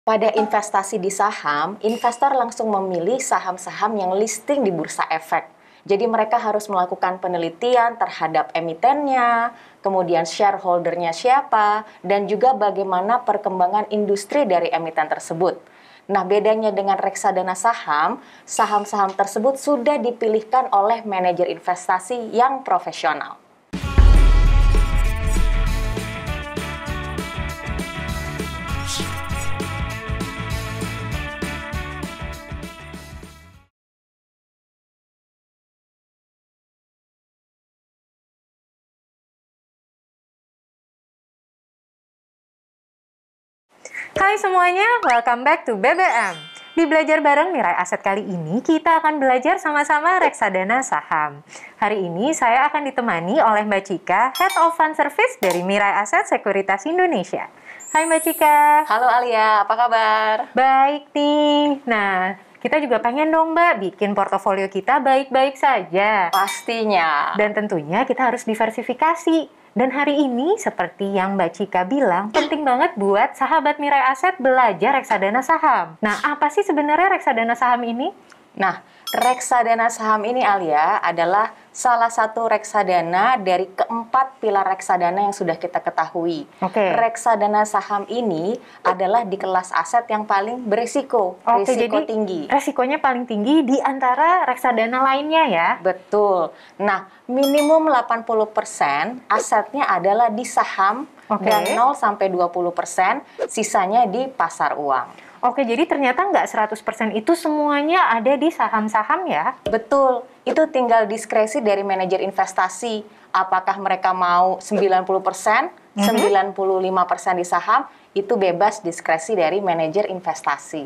Pada investasi di saham, investor langsung memilih saham-saham yang listing di Bursa Efek. Jadi mereka harus melakukan penelitian terhadap emitennya, kemudian shareholdernya siapa, dan juga bagaimana perkembangan industri dari emiten tersebut. Nah, bedanya dengan reksadana saham, saham-saham tersebut sudah dipilihkan oleh manajer investasi yang profesional. Hai semuanya, welcome back to BBM. Di Belajar Bareng Mirai Aset kali ini, kita akan belajar sama-sama reksadana saham. Hari ini saya akan ditemani oleh Mbak Cika, Head of Fund Service dari Mirai Aset Sekuritas Indonesia. Hai Mbak Cika. Halo Alia, apa kabar? Baik nih. Nah, kita juga pengen dong Mbak bikin portofolio kita baik-baik saja. Pastinya. Dan tentunya kita harus diversifikasi. Dan hari ini, seperti yang Mbak Cika bilang, penting banget buat sahabat Mirai Aset belajar reksadana saham. Nah, apa sih sebenarnya reksadana saham ini? Nah, reksadana saham ini Alia adalah salah satu reksadana dari keempat pilar reksadana yang sudah kita ketahui. Reksadana saham ini adalah di kelas aset yang paling berisiko, risiko jadi tinggi. Resikonya paling tinggi di antara reksadana lainnya ya? Betul. Nah, minimum 80% asetnya adalah di saham dan 0-20% sisanya di pasar uang. Jadi ternyata nggak 100% itu semuanya ada di saham-saham ya? Betul, itu tinggal diskresi dari manajer investasi. Apakah mereka mau 90%, 95% di saham, itu bebas diskresi dari manajer investasi.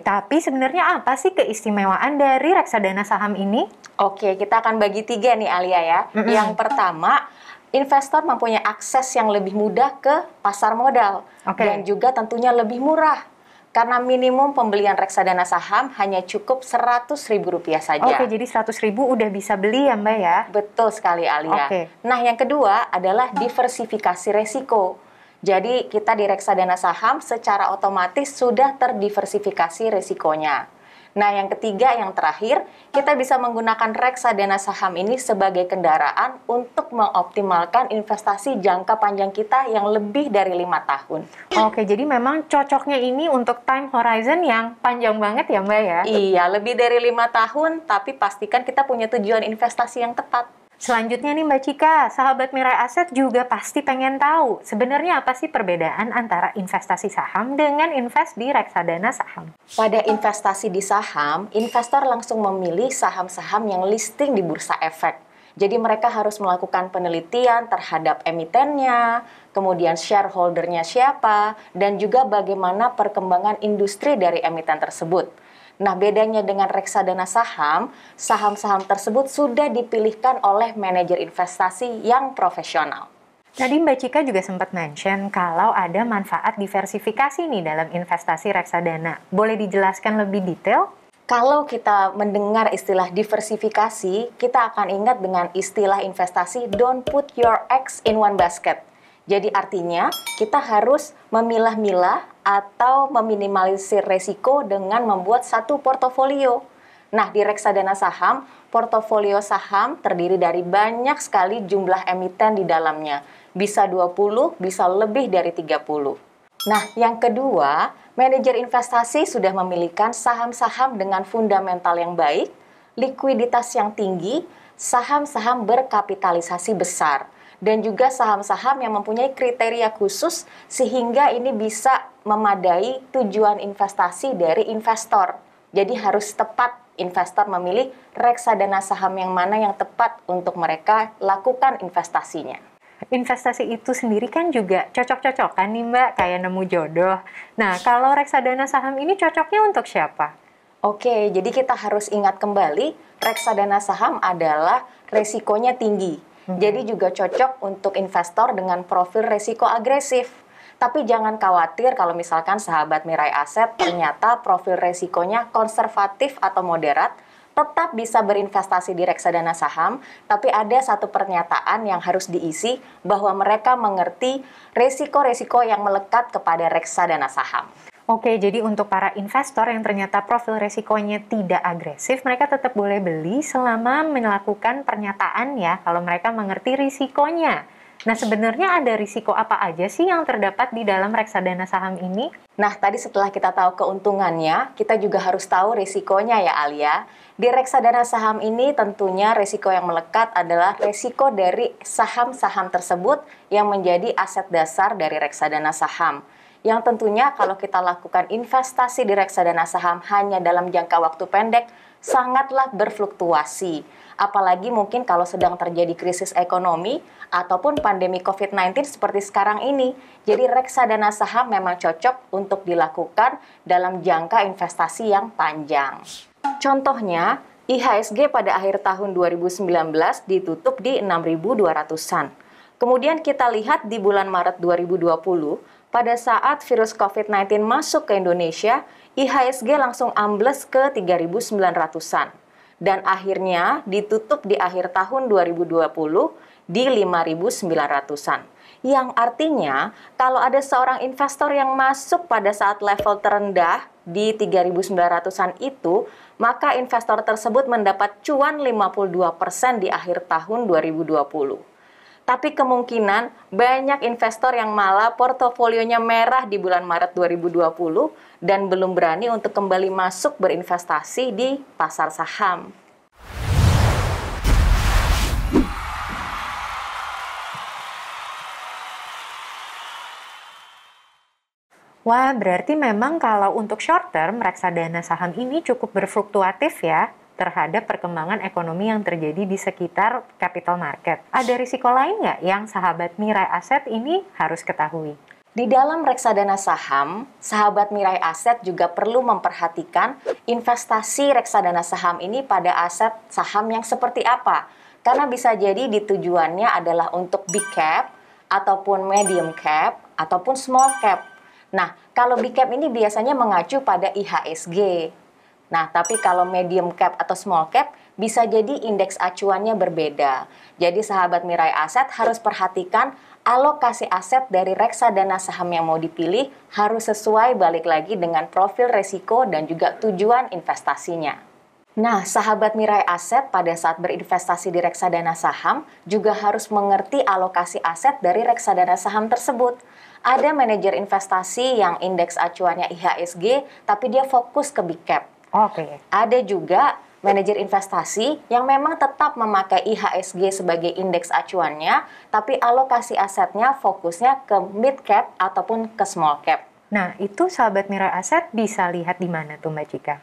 Tapi sebenarnya apa sih keistimewaan dari reksadana saham ini? Kita akan bagi 3 nih Alia ya. Yang pertama, investor mempunyai akses yang lebih mudah ke pasar modal. Dan juga tentunya lebih murah. Karena minimum pembelian reksadana saham hanya cukup Rp100.000 saja. Jadi Rp100.000 udah bisa beli ya Mbak ya? Betul sekali Alia. Nah, yang kedua adalah diversifikasi resiko. Jadi kita di reksadana saham secara otomatis sudah terdiversifikasi resikonya. Nah, yang ketiga, yang terakhir, kita bisa menggunakan reksadana saham ini sebagai kendaraan untuk mengoptimalkan investasi jangka panjang kita yang lebih dari 5 tahun. Jadi memang cocoknya ini untuk time horizon yang panjang banget ya Mbak ya? Iya, lebih dari 5 tahun, tapi pastikan kita punya tujuan investasi yang tepat. Selanjutnya nih Mbak Cika, sahabat Mirai Aset juga pasti pengen tahu sebenarnya apa sih perbedaan antara investasi saham dengan invest di reksadana saham? Pada investasi di saham, investor langsung memilih saham-saham yang listing di Bursa Efek. Jadi mereka harus melakukan penelitian terhadap emitennya, kemudian shareholdernya siapa, dan juga bagaimana perkembangan industri dari emiten tersebut. Nah, bedanya dengan reksadana saham, saham-saham tersebut sudah dipilihkan oleh manajer investasi yang profesional. Tadi Mbak Cika juga sempat mention kalau ada manfaat diversifikasi nih dalam investasi reksadana. Boleh dijelaskan lebih detail? Kalau kita mendengar istilah diversifikasi, kita akan ingat dengan istilah investasi don't put your eggs in one basket. Jadi artinya kita harus memilah-milah atau meminimalisir resiko dengan membuat satu portofolio. Nah, di reksadana saham, portofolio saham terdiri dari banyak sekali jumlah emiten di dalamnya. Bisa 20, bisa lebih dari 30. Nah, yang kedua, manajer investasi sudah memilihkan saham-saham dengan fundamental yang baik, likuiditas yang tinggi, saham-saham berkapitalisasi besar, dan juga saham-saham yang mempunyai kriteria khusus sehingga ini bisa memadai tujuan investasi dari investor. Jadi harus tepat investor memilih reksadana saham yang mana yang tepat untuk mereka lakukan investasinya. Investasi itu sendiri kan juga cocok-cocokan nih Mbak, kayak nemu jodoh. Nah, kalau reksadana saham ini cocoknya untuk siapa? Jadi kita harus ingat kembali, reksadana saham adalah resikonya tinggi. Jadi juga cocok untuk investor dengan profil resiko agresif. Tapi jangan khawatir kalau misalkan sahabat Mirai Aset ternyata profil resikonya konservatif atau moderat, tetap bisa berinvestasi di reksadana saham, tapi ada satu pernyataan yang harus diisi bahwa mereka mengerti resiko-resiko yang melekat kepada reksadana saham. Oke, jadi untuk para investor yang ternyata profil resikonya tidak agresif, mereka tetap boleh beli selama melakukan pernyataan ya, kalau mereka mengerti risikonya. Nah, sebenarnya ada risiko apa aja sih yang terdapat di dalam reksadana saham ini? Nah, tadi setelah kita tahu keuntungannya, kita juga harus tahu risikonya ya Alia. Di reksadana saham ini tentunya risiko yang melekat adalah risiko dari saham-saham tersebut yang menjadi aset dasar dari reksadana saham. Yang tentunya kalau kita lakukan investasi di reksadana saham hanya dalam jangka waktu pendek, sangatlah berfluktuasi. Apalagi mungkin kalau sedang terjadi krisis ekonomi ataupun pandemi COVID-19 seperti sekarang ini. Jadi reksadana saham memang cocok untuk dilakukan dalam jangka investasi yang panjang. Contohnya, IHSG pada akhir tahun 2019 ditutup di 6.200-an. Kemudian kita lihat di bulan Maret 2020, pada saat virus COVID-19 masuk ke Indonesia, IHSG langsung ambles ke 3.900-an. Dan akhirnya ditutup di akhir tahun 2020 di 5.900-an. Yang artinya, kalau ada seorang investor yang masuk pada saat level terendah di 3.900-an itu, maka investor tersebut mendapat cuan 52% di akhir tahun 2020. Tapi kemungkinan banyak investor yang malah portofolionya merah di bulan Maret 2020 dan belum berani untuk kembali masuk berinvestasi di pasar saham. Wah, berarti memang kalau untuk short term, reksadana saham ini cukup berfluktuatif ya terhadap perkembangan ekonomi yang terjadi di sekitar capital market. Ada risiko lain nggak yang sahabat Mirai Aset ini harus ketahui? Di dalam reksadana saham, sahabat Mirai Aset juga perlu memperhatikan investasi reksadana saham ini pada aset saham yang seperti apa. Karena bisa jadi tujuannya adalah untuk big cap, ataupun medium cap, ataupun small cap. Nah, kalau big cap ini biasanya mengacu pada IHSG. Nah, tapi kalau medium cap atau small cap, bisa jadi indeks acuannya berbeda. Jadi sahabat Mirai Aset harus perhatikan alokasi aset dari reksadana saham yang mau dipilih harus sesuai balik lagi dengan profil resiko dan juga tujuan investasinya. Nah, sahabat Mirai Aset pada saat berinvestasi di reksadana saham juga harus mengerti alokasi aset dari reksadana saham tersebut. Ada manajer investasi yang indeks acuannya IHSG, tapi dia fokus ke big cap. Oke. Ada juga manajer investasi yang memang tetap memakai IHSG sebagai indeks acuannya, tapi alokasi asetnya fokusnya ke mid cap ataupun ke small cap. Nah, itu sahabat Mirai Aset bisa lihat di mana tuh Mbak Cika?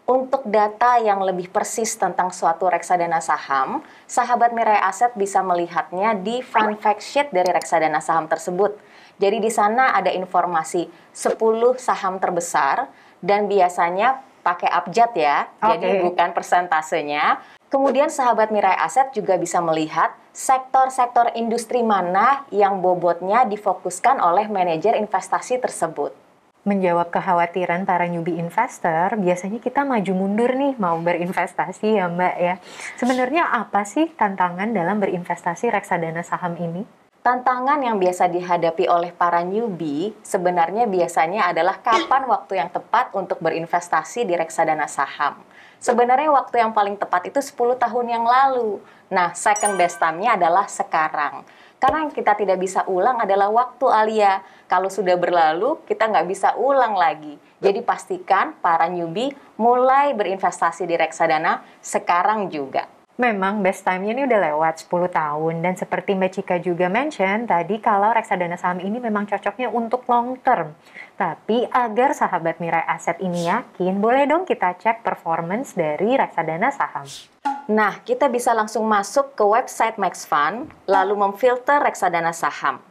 Untuk data yang lebih persis tentang suatu reksadana saham, sahabat Mirai Aset bisa melihatnya di fun fact sheet dari reksadana saham tersebut. Jadi di sana ada informasi 10 saham terbesar dan biasanya pakai abjad ya, jadi bukan persentasenya. Kemudian sahabat Mirai Aset juga bisa melihat sektor-sektor industri mana yang bobotnya difokuskan oleh manajer investasi tersebut. Menjawab kekhawatiran para newbie investor, biasanya kita maju mundur nih mau berinvestasi ya Mbak ya. Sebenarnya apa sih tantangan dalam berinvestasi reksadana saham ini? Tantangan yang biasa dihadapi oleh para newbie sebenarnya biasanya adalah kapan waktu yang tepat untuk berinvestasi di reksadana saham. Sebenarnya waktu yang paling tepat itu 10 tahun yang lalu. Nah, second best time-nya adalah sekarang. Karena yang kita tidak bisa ulang adalah waktu Alia. Kalau sudah berlalu, kita nggak bisa ulang lagi. Jadi pastikan para newbie mulai berinvestasi di reksadana sekarang juga. Memang best time-nya ini udah lewat 10 tahun. Dan seperti Mbak Cika juga mention tadi, kalau reksadana saham ini memang cocoknya untuk long term. Tapi agar sahabat Mirai Aset ini yakin, boleh dong kita cek performance dari reksadana saham. Nah, kita bisa langsung masuk ke website MaxFund, lalu memfilter reksadana saham.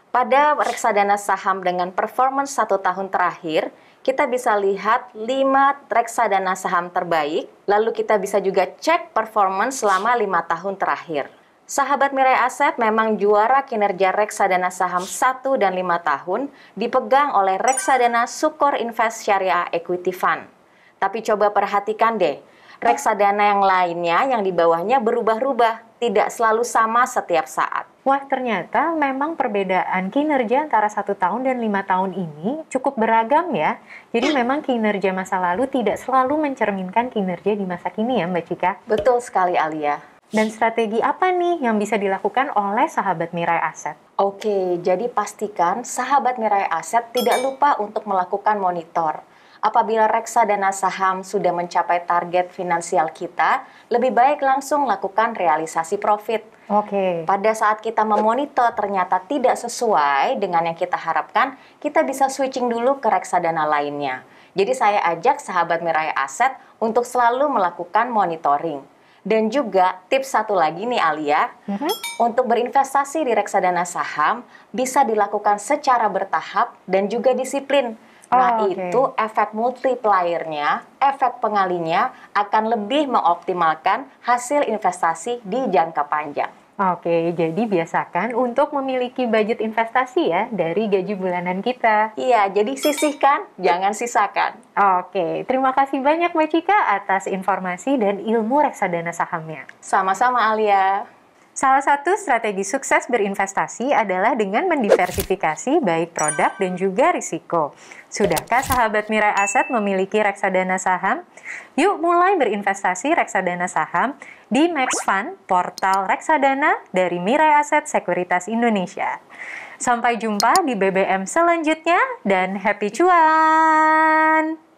Pada reksadana saham dengan performance 1 tahun terakhir, kita bisa lihat 5 reksadana saham terbaik, lalu kita bisa juga cek performance selama 5 tahun terakhir. Sahabat Mirai Aset memang juara kinerja reksadana saham 1 dan 5 tahun dipegang oleh reksadana Sukor Invest Syariah Equity Fund. Tapi coba perhatikan deh, reksadana yang lainnya yang di bawahnya berubah-ubah, tidak selalu sama setiap saat. Wah, ternyata memang perbedaan kinerja antara 1 tahun dan 5 tahun ini cukup beragam ya. Jadi memang kinerja masa lalu tidak selalu mencerminkan kinerja di masa kini ya Mbak Cika. Betul sekali Alia. Dan strategi apa nih yang bisa dilakukan oleh sahabat Mirai Aset? Oke, jadi pastikan sahabat Mirai Aset tidak lupa untuk melakukan monitor. Apabila reksadana saham sudah mencapai target finansial kita, lebih baik langsung lakukan realisasi profit. Oke. Pada saat kita memonitor ternyata tidak sesuai dengan yang kita harapkan, kita bisa switching dulu ke reksadana lainnya. Jadi saya ajak sahabat Mirai Aset untuk selalu melakukan monitoring. Dan juga tips satu lagi nih Alia, untuk berinvestasi di reksadana saham bisa dilakukan secara bertahap dan juga disiplin. Nah, itu efek multiplier-nya, efek pengalinya akan lebih mengoptimalkan hasil investasi di jangka panjang. Oke, jadi biasakan untuk memiliki budget investasi ya dari gaji bulanan kita. Iya, jadi sisihkan, jangan sisakan. Oke, terima kasih banyak Mbak Cika atas informasi dan ilmu reksadana sahamnya. Sama-sama Alia. Salah satu strategi sukses berinvestasi adalah dengan mendiversifikasi baik produk dan juga risiko. Sudahkah sahabat Mirai Aset memiliki reksadana saham? Yuk mulai berinvestasi reksadana saham di Max Fund, portal reksadana dari Mirai Aset Sekuritas Indonesia. Sampai jumpa di BBM selanjutnya dan happy cuan!